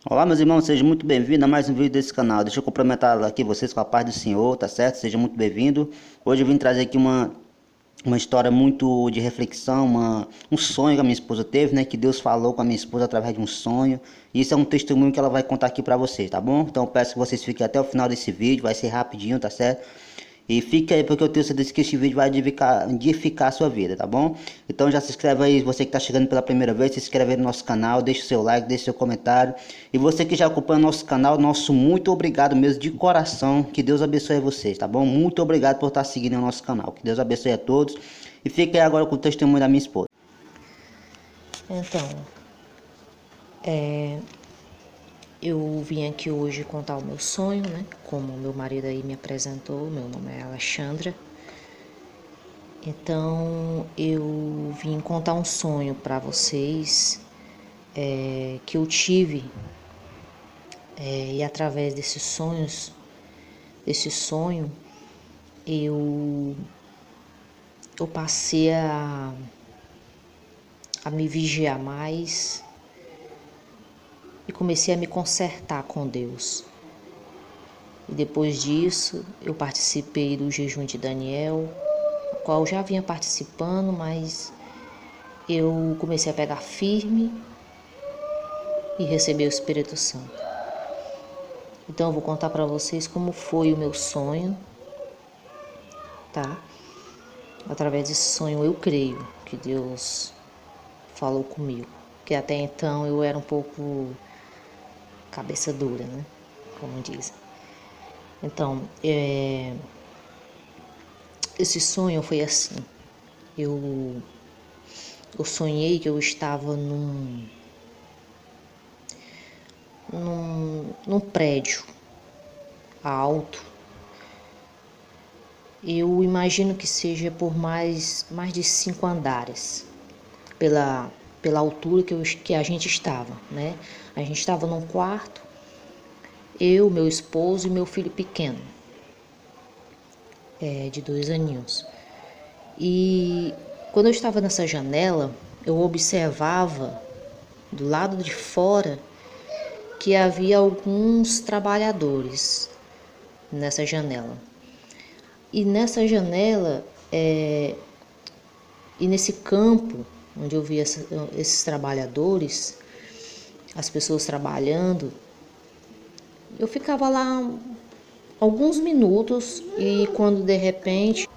Olá, meus irmãos, sejam muito bem-vindos a mais um vídeo desse canal. Deixa eu cumprimentar aqui vocês com a paz do Senhor, tá certo? Seja muito bem-vindo. Hoje eu vim trazer aqui uma história muito de reflexão, um sonho que a minha esposa teve, né? Que Deus falou com a minha esposa através de um sonho. E isso é um testemunho que ela vai contar aqui pra vocês, tá bom? Então eu peço que vocês fiquem até o final desse vídeo, vai ser rapidinho, tá certo? E fica aí porque eu tenho certeza que esse vídeo vai edificar a sua vida, tá bom? Então já se inscreve aí, você que está chegando pela primeira vez, se inscreve aí no nosso canal, deixa o seu like, deixa o seu comentário. E você que já acompanha o nosso canal, nosso muito obrigado mesmo de coração, que Deus abençoe vocês, tá bom? Muito obrigado por estar seguindo o nosso canal, que Deus abençoe a todos. E fica aí agora com o testemunho da minha esposa. Então, eu vim aqui hoje contar o meu sonho, né? Como meu marido aí me apresentou, meu nome é Alexandra. Então, eu vim contar um sonho para vocês que eu tive. E através desses sonhos, desse sonho, eu passei a me vigiar mais e comecei a me consertar com Deus. E depois disso, eu participei do jejum de Daniel, o qual eu já vinha participando, mas eu comecei a pegar firme e receber o Espírito Santo. Então eu vou contar para vocês como foi o meu sonho, tá? Através desse sonho eu creio que Deus falou comigo, que até então eu era um pouco cabeça dura, né? Como dizem. Então, esse sonho foi assim. Eu sonhei que eu estava num prédio alto. Eu imagino que seja por mais de 5 andares, pela altura que a gente estava, né? A gente estava num quarto, eu, meu esposo e meu filho pequeno, de 2 aninhos. E quando eu estava nessa janela, eu observava do lado de fora que havia alguns trabalhadores nessa janela. E nessa janela, e nesse campo onde eu via esses trabalhadores, as pessoas trabalhando, eu ficava lá alguns minutos e quando de repente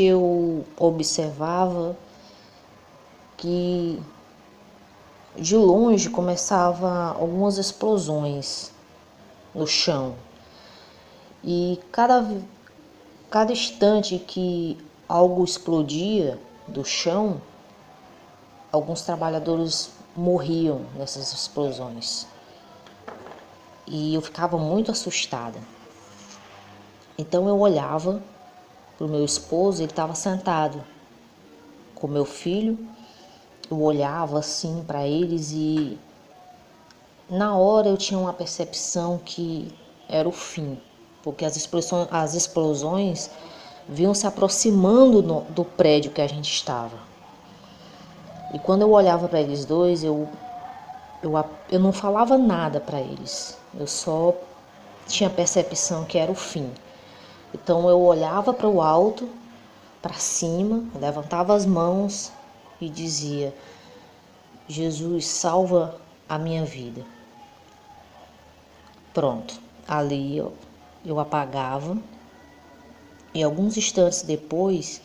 eu observava que de longe começava algumas explosões no chão. E cada instante que algo explodia do chão, alguns trabalhadores morriam nessas explosões. E eu ficava muito assustada. Então eu olhava para o meu esposo, ele estava sentado com meu filho. Eu olhava assim para eles e na hora eu tinha uma percepção que era o fim, porque as explosões vinham se aproximando do prédio que a gente estava. E quando eu olhava para eles dois, eu não falava nada para eles, eu só tinha a percepção que era o fim. Então eu olhava para o alto, para cima, levantava as mãos e dizia: Jesus, salva a minha vida. Pronto, ali eu apagava e alguns instantes depois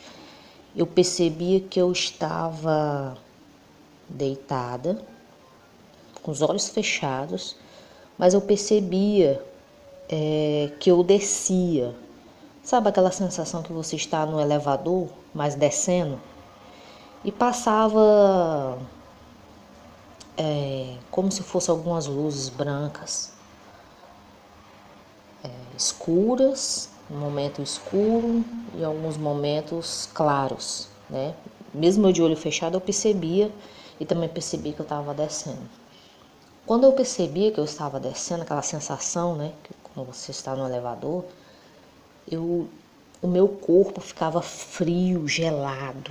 eu percebia que eu estava deitada, com os olhos fechados, mas eu percebia que eu descia. Sabe aquela sensação que você está no elevador, mas descendo? E passava como se fossem algumas luzes brancas, escuras, um momento escuro e alguns momentos claros, né? Mesmo eu de olho fechado eu percebia e também percebi que eu estava descendo. Quando eu percebia que eu estava descendo, aquela sensação, né, que quando você está no elevador, o meu corpo ficava frio, gelado.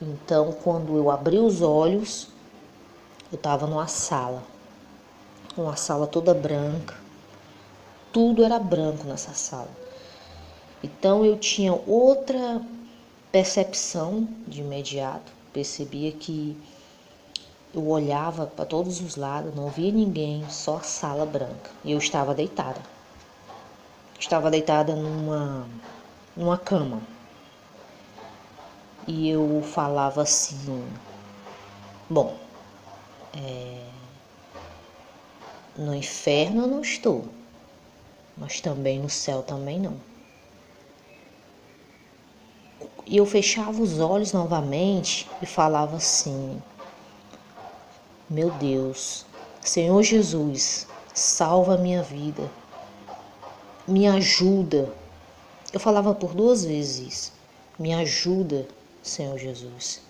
Então, quando eu abri os olhos, eu estava numa sala toda branca, tudo era branco nessa sala. Então eu tinha outra percepção de imediato, percebia que eu olhava para todos os lados, não via ninguém, só a sala branca. E eu estava deitada. Estava deitada numa cama. E eu falava assim, bom, no inferno eu não estou, mas também no céu também não. E eu fechava os olhos novamente e falava assim, meu Deus, Senhor Jesus, salva a minha vida, me ajuda. Eu falava por 2 vezes isso, me ajuda, Senhor Jesus.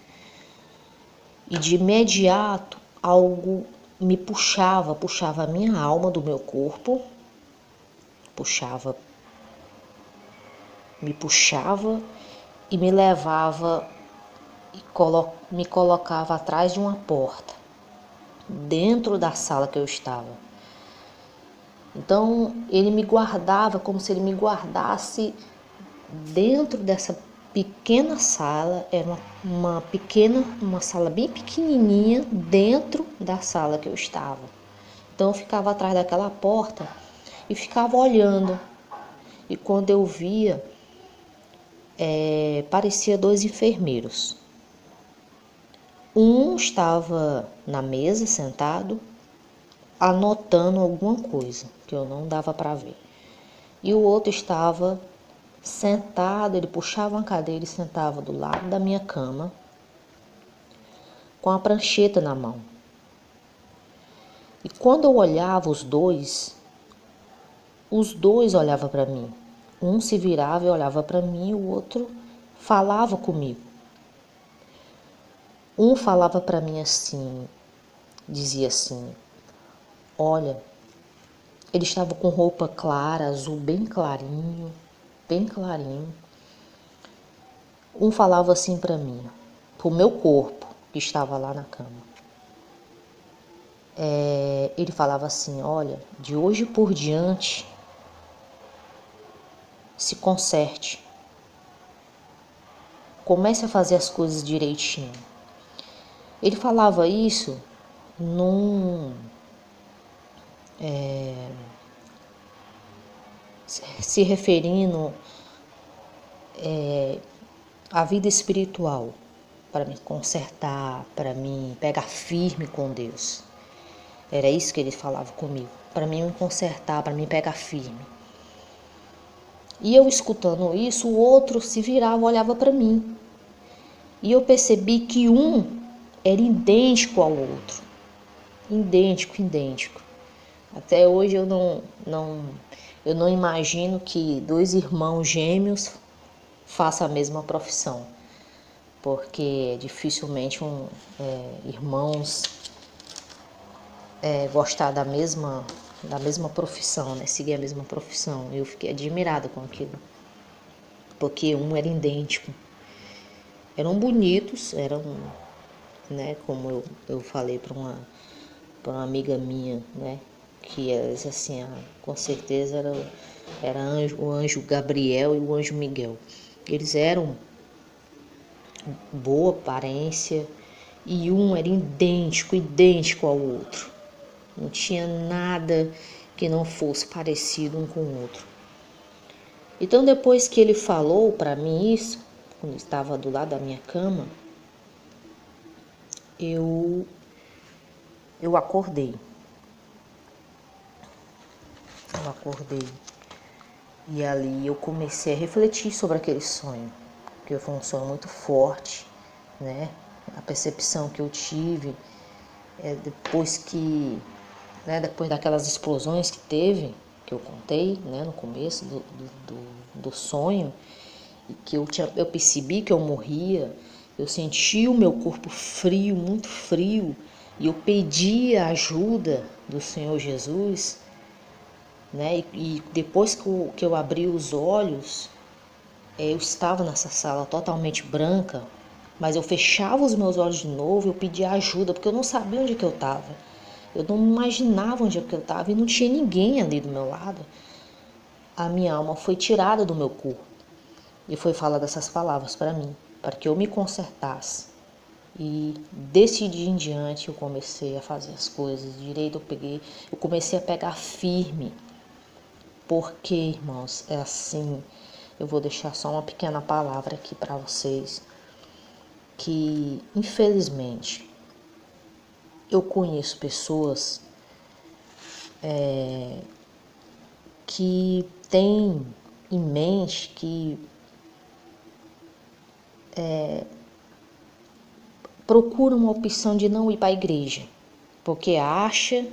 E de imediato algo me puxava a minha alma do meu corpo, me puxava e me levava e me colocava atrás de uma porta, dentro da sala que eu estava. Então ele me guardava como se ele me guardasse dentro dessa pequena sala. Era uma sala bem pequenininha dentro da sala que eu estava. Então eu ficava atrás daquela porta e ficava olhando. E quando eu via, parecia 2 enfermeiros. Um estava na mesa sentado, anotando alguma coisa que eu não dava para ver. E o outro estava sentado, ele puxava uma cadeira e sentava do lado da minha cama, com a prancheta na mão. E quando eu olhava os dois olhavam para mim. Um se virava e olhava para mim, o outro falava comigo. Um falava para mim assim, dizia assim, olha, ele estava com roupa clara, azul bem clarinho, bem clarinho. Um falava assim para mim, pro meu corpo, que estava lá na cama. Ele falava assim, olha, de hoje por diante, se conserte. Comece a fazer as coisas direitinho. Ele falava isso se referindo à vida espiritual, para me consertar, para mim pegar firme com Deus. Era isso que ele falava comigo, para mim me consertar, para mim pegar firme. E eu escutando isso, o outro se virava, olhava para mim. E eu percebi que um era idêntico ao outro. Idêntico. Até hoje eu não imagino que 2 irmãos gêmeos façam a mesma profissão. Porque dificilmente irmãos gostar da mesma profissão, né? Seguir a mesma profissão. Eu fiquei admirada com aquilo. Porque um era idêntico. Eram bonitos, né? Como eu falei para uma amiga minha, né? Que elas, assim, com certeza era o anjo Gabriel e o anjo Miguel. Eles eram boa aparência e um era idêntico ao outro. Não tinha nada que não fosse parecido um com o outro. Então, depois que ele falou para mim isso, quando estava do lado da minha cama, eu acordei. E ali eu comecei a refletir sobre aquele sonho, porque foi um sonho muito forte, né? A percepção que eu tive depois daquelas explosões que teve, que eu contei, né, no começo do sonho, e que eu percebi que eu morria, eu senti o meu corpo frio, muito frio, e eu pedi a ajuda do Senhor Jesus, né? E depois que eu abri os olhos, eu estava nessa sala totalmente branca, Mas eu fechava os meus olhos de novo, eu pedia ajuda, porque eu não sabia onde é que eu estava. Eu não imaginava onde é que eu estava e não tinha ninguém ali do meu lado. A minha alma foi tirada do meu corpo e foi falar dessas palavras para mim, para que eu me consertasse. E desse dia em diante eu comecei a fazer as coisas direito, eu comecei a pegar firme. Porque, irmãos, é assim, eu vou deixar só uma pequena palavra aqui para vocês, que infelizmente eu conheço pessoas que têm em mente que procuram uma opção de não ir para a igreja, porque acha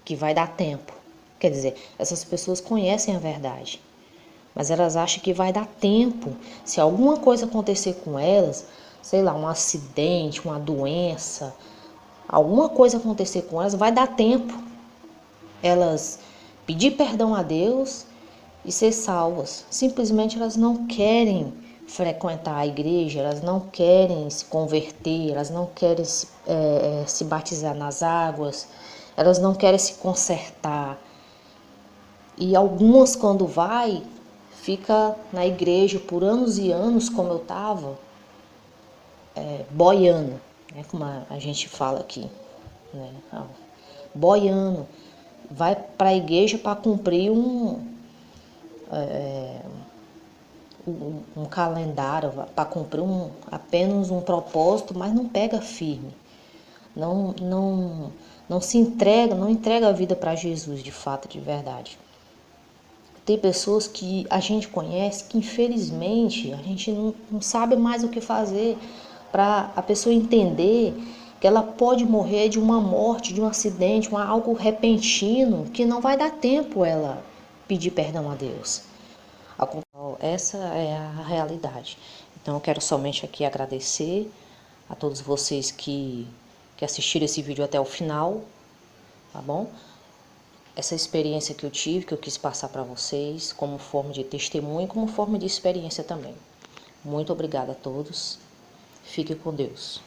que vai dar tempo. Quer dizer, essas pessoas conhecem a verdade, mas elas acham que vai dar tempo. Se alguma coisa acontecer com elas, sei lá, um acidente, uma doença, alguma coisa acontecer com elas, vai dar tempo elas pedir perdão a Deus e ser salvas. Simplesmente elas não querem frequentar a igreja, elas não querem se converter, elas não querem se batizar nas águas, elas não querem se consertar. E algumas, quando vai, fica na igreja por anos e anos, como eu estava, boiando, né, como a gente fala aqui, né, boiando, vai para a igreja para cumprir um calendário, para cumprir apenas um propósito, mas não pega firme, não se entrega, não entrega a vida para Jesus de fato, de verdade. Tem pessoas que a gente conhece que infelizmente a gente não sabe mais o que fazer para a pessoa entender que ela pode morrer de uma morte, de um acidente, algo repentino, que não vai dar tempo ela pedir perdão a Deus. Essa é a realidade. Então eu quero somente aqui agradecer a todos vocês que assistiram esse vídeo até o final, tá bom? Essa experiência que eu tive, que eu quis passar para vocês, como forma de testemunho, como forma de experiência também. Muito obrigada a todos. Fique com Deus.